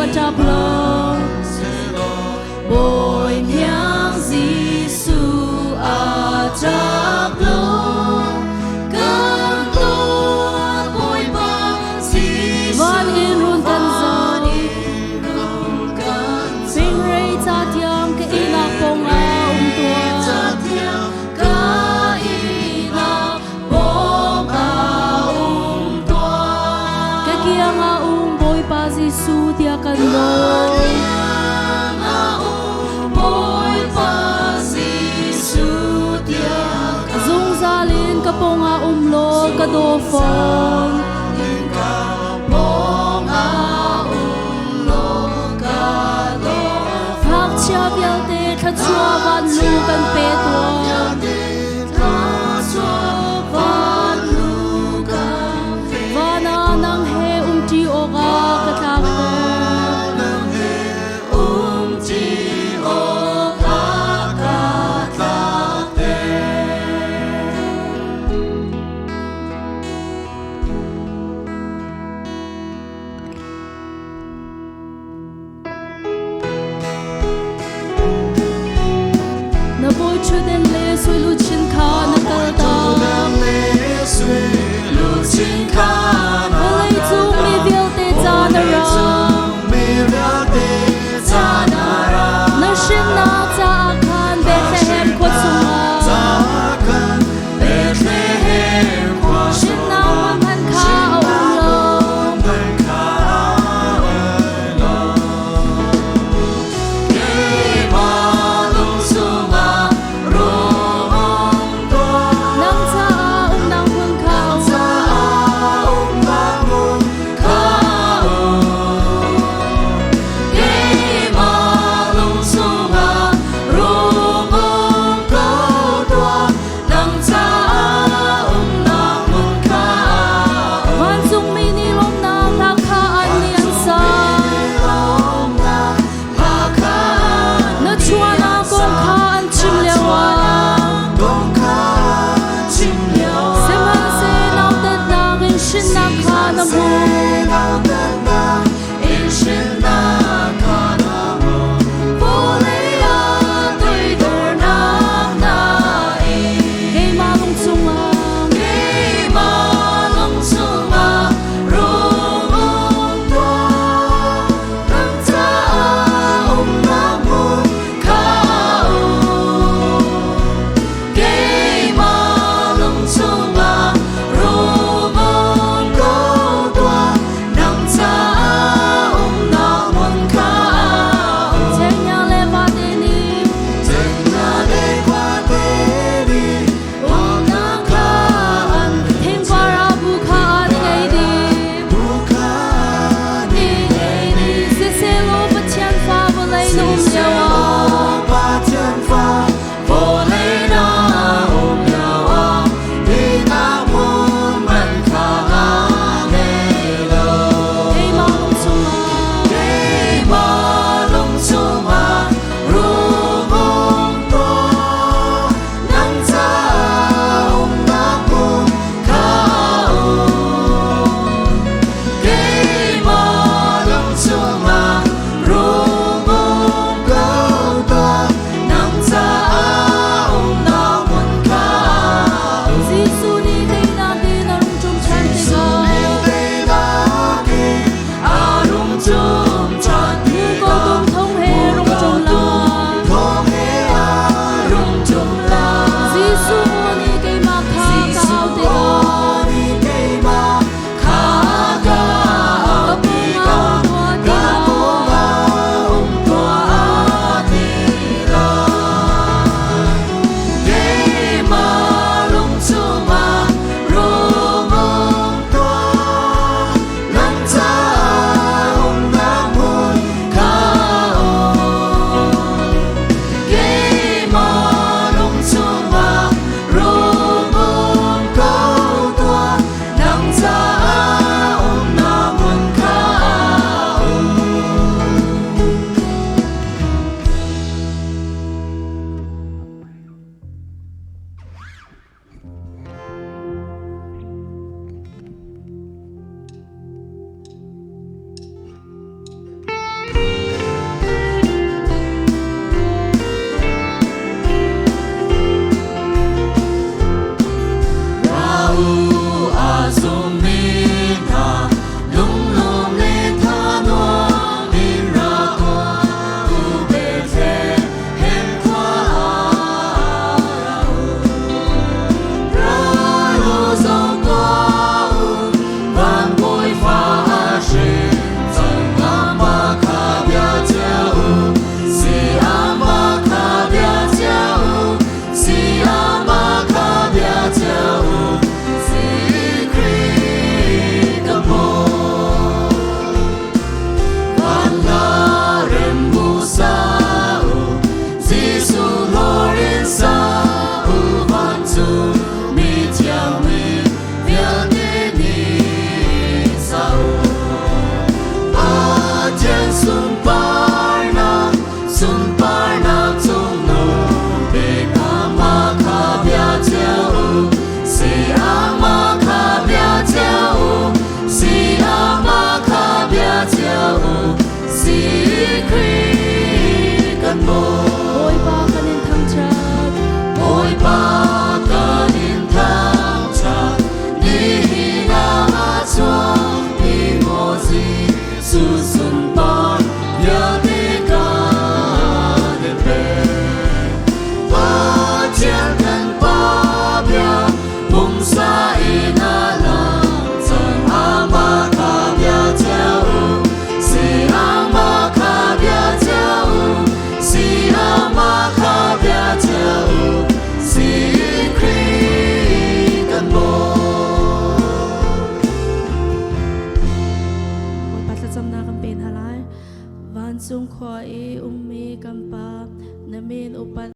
a chap lo bồi nhang Giêsu a chap lo kan tua bồi ba Giêsu van in run kan zan sing rei cha tiang ke ila pong a tua ka ila pong a tua ke kia nga bồi ba Giêsu tia kan lo ponga umlo kadofon ponga umlo kadofon hak chia bialte thachua van lu kan pe to van lu kan vana nang he umti oga kathak nang he umti oga kathak Chuden le sui lu chin kha na kal ta sui lu chin kha na lai chu mi vial te cha na ra na shin na cha khan Bethlehem ko sunga Bethlehem ko shin na man kha lo cha samna kan pen halai van sung khoi ummi kampa namin upat